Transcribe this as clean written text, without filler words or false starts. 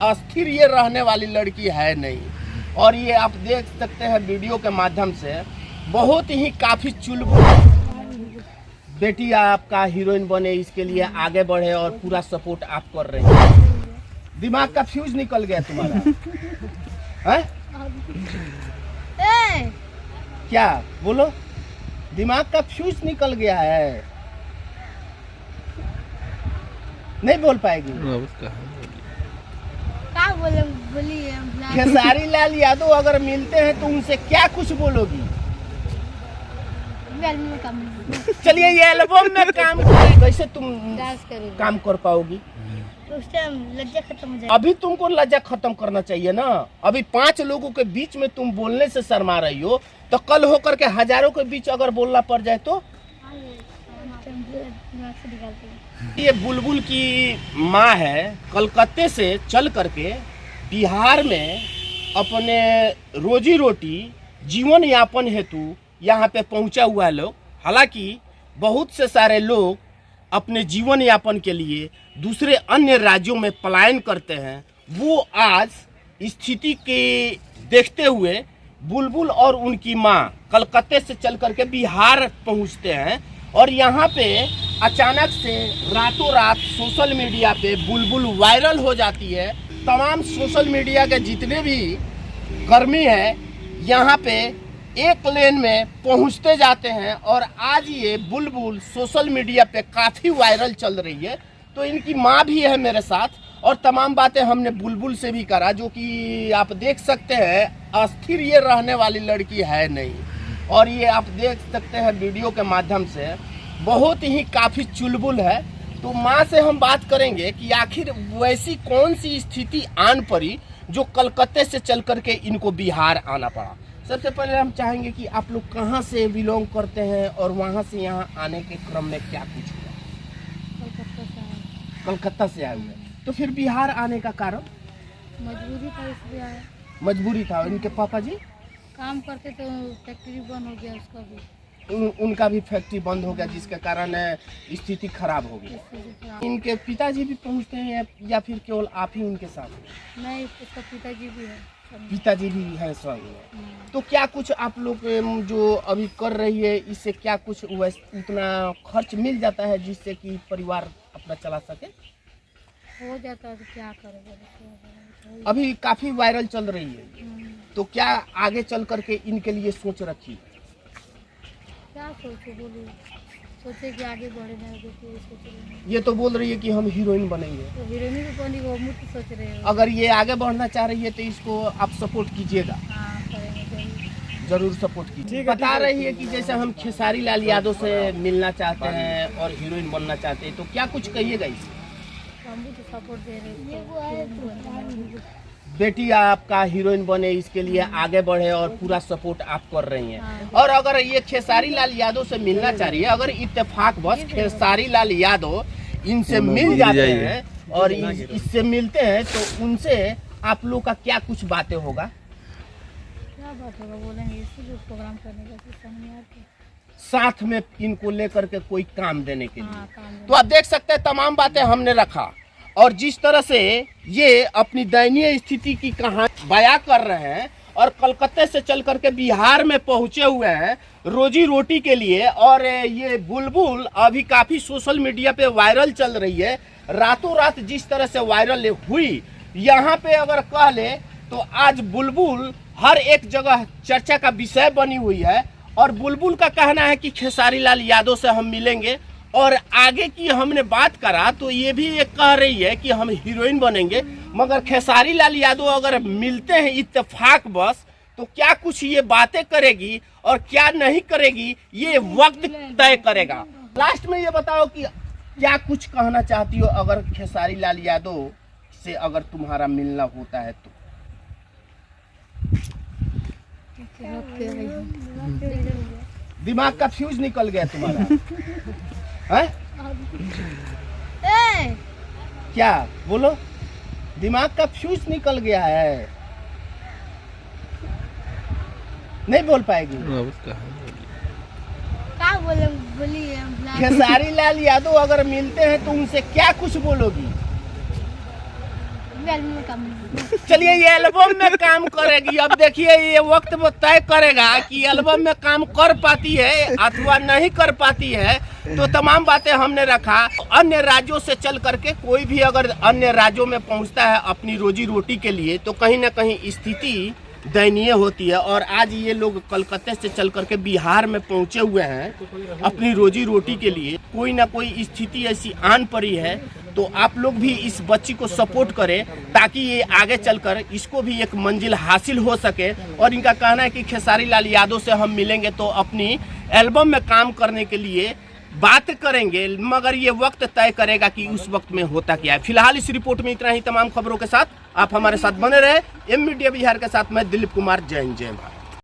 अस्थिर ये रहने वाली लड़की है नहीं। और ये आप देख सकते हैं वीडियो के माध्यम से, बहुत ही काफी चुलबुल बेटी आपका हीरोइन बने, इसके लिए आगे बढ़े और पूरा सपोर्ट आप कर रहे हैं। दिमाग का फ्यूज निकल गया तुम्हारा है? क्या बोलो? दिमाग का फ्यूज निकल गया है, नहीं बोल पाएगी। क्या बोलिए? खेसारी लाल यादव अगर मिलते हैं तो उनसे क्या कुछ बोलोगी? चलिए ये एल्बम में काम कैसे तुम काम कर पाओगी? उस टाइम लज्जा खत्म हो जाए। अभी तुमको लज्जा खत्म करना चाहिए ना। अभी 5 लोगों के बीच में तुम बोलने से शर्मा रही हो, तो कल होकर के हजारों के बीच अगर बोलना पड़ जाए तो? ये बुलबुल की माँ है, कलकत्ते से चल करके बिहार में अपने रोजी रोटी जीवन यापन हेतु यहाँ पे पहुँचा हुआ है लोग। हालांकि बहुत से सारे लोग अपने जीवन यापन के लिए दूसरे अन्य राज्यों में पलायन करते हैं। वो आज स्थिति के देखते हुए बुलबुल और उनकी माँ कलकत्ते से चल करके बिहार पहुँचते हैं और यहाँ पे अचानक से रातों रात सोशल मीडिया पे बुलबुल वायरल हो जाती है। तमाम सोशल मीडिया के जितने भी कर्मी हैं यहाँ पे एक लेन में पहुँचते जाते हैं और आज ये बुलबुल सोशल मीडिया पे काफ़ी वायरल चल रही है। तो इनकी माँ भी है मेरे साथ और तमाम बातें हमने बुलबुल से भी करा, जो कि आप देख सकते हैं अस्थिर ये रहने वाली लड़की है नहीं। और ये आप देख सकते हैं वीडियो के माध्यम से, बहुत ही काफ़ी चुलबुल है। तो माँ से हम बात करेंगे कि आखिर वैसी कौन सी स्थिति आन पड़ी जो कलकत्ते से चल करके इनको बिहार आना पड़ा। सबसे पहले हम चाहेंगे कि आप लोग कहाँ से बिलोंग करते हैं और वहाँ से यहाँ आने के क्रम में क्या कुछ हुआ? कलकत्ता से आए हुए, तो फिर बिहार आने का कारण? मजबूरी था, इसलिए आया। मजबूरी था। इनके पापा जी काम करते तो फैक्ट्री बंद हो गया, उसका भी उनका भी फैक्ट्री बंद हो गया, जिसके कारण स्थिति खराब हो गई। इनके पिताजी भी पहुंचते हैं या फिर केवल आप ही उनके साथ? नहीं, उसका पिताजी भी है। पिताजी भी है संग में। तो क्या कुछ आप लोग जो अभी कर रही है, इससे क्या कुछ उतना खर्च मिल जाता है जिससे कि परिवार अपना चला सके? हो जाता है तो क्या करेगा। अभी काफी वायरल चल रही है, तो क्या आगे चल करके इनके लिए सोच रखी? क्या सोचे, बोलिए? सोचे कि आगे बढ़े ना, सोच रहे हैं। ये तो बोल रही है कि हम हीरोइन बनेंगे, तो हीरोइन भी बनी, वो मुझे सोच रहे हो। अगर ये आगे बढ़ना चाह रही है तो इसको आप सपोर्ट कीजिएगा। हाँ, करेंगे, जरूर सपोर्ट कीजिए। बता रही है कि जैसे हम खेसारी लाल यादव से मिलना चाहते हैं और हीरोइन बनना चाहते हैं, तो क्या कुछ कहिएगा इससे? हम भी तो सपोर्ट दे रहे हैं। बेटी आपका हीरोइन बने, इसके लिए आगे बढ़े और पूरा सपोर्ट आप कर रही हैं। और अगर ये खेसारी लाल यादव से मिलना चाह रही है, अगर इत्तेफाक बस खेसारी लाल यादव इनसे मिल जाते हैं और इससे मिलते हैं, तो उनसे आप लोग का क्या कुछ बातें होगा? क्या बात होगा, बोलेंगे इसी प्रोग्राम करने का साथ में इनको लेकर के कोई काम देने के लिए। तो आप देख सकते हैं तमाम बातें हमने रखा और जिस तरह से ये अपनी दयनीय स्थिति की कहानी बयां कर रहे हैं और कलकत्ते से चल करके बिहार में पहुंचे हुए हैं रोजी रोटी के लिए। और ये बुलबुल अभी काफी सोशल मीडिया पे वायरल चल रही है। रातों रात जिस तरह से वायरल हुई, यहाँ पे अगर कह ले तो आज बुलबुल हर एक जगह चर्चा का विषय बनी हुई है। और बुलबुल का कहना है कि खेसारी लाल यादव से हम मिलेंगे और आगे की हमने बात करा तो ये भी एक कह रही है कि हम हीरोइन बनेंगे। मगर खेसारी लाल यादव अगर मिलते हैं इत्तेफाक बस, तो क्या कुछ ये बातें करेगी और क्या नहीं करेगी ये वक्त तय करेगा। लास्ट में ये बताओ कि क्या कुछ कहना चाहती हो अगर खेसारी लाल यादव से अगर तुम्हारा मिलना होता है तो? दिमाग का फ्यूज निकल गया तुम्हारा है? क्या बोलो? दिमाग का फ्यूज निकल गया है, नहीं बोल पाएगी। क्या बोलिए? खेसारी लाल यादव अगर मिलते हैं तो उनसे क्या कुछ बोलोगी? एल्बम में काम नहीं। चलिए ये एल्बम में काम करेगी। अब देखिए ये वक्त वो तय करेगा कि एल्बम में काम कर पाती है अथवा नहीं कर पाती है। तो तमाम बातें हमने रखा। अन्य राज्यों से चल करके कोई भी अगर अन्य राज्यों में पहुंचता है अपनी रोजी रोटी के लिए तो कहीं ना कहीं स्थिति दयनीय होती है। और आज ये लोग कलकत्ते से चल करके बिहार में पहुंचे हुए हैं अपनी रोजी रोटी के लिए। कोई ना कोई स्थिति ऐसी आन पड़ी है तो आप लोग भी इस बच्ची को सपोर्ट करें ताकि ये आगे चलकर इसको भी एक मंजिल हासिल हो सके। और इनका कहना है कि खेसारी लाल यादव से हम मिलेंगे तो अपनी एल्बम में काम करने के लिए बात करेंगे, मगर ये वक्त तय करेगा कि उस वक्त में होता क्या है। फिलहाल इस रिपोर्ट में इतना ही। तमाम खबरों के साथ आप हमारे साथ बने रहे। एम मीडिया बिहार के साथ मैं दिलीप कुमार। जय हिंद, जय भारत।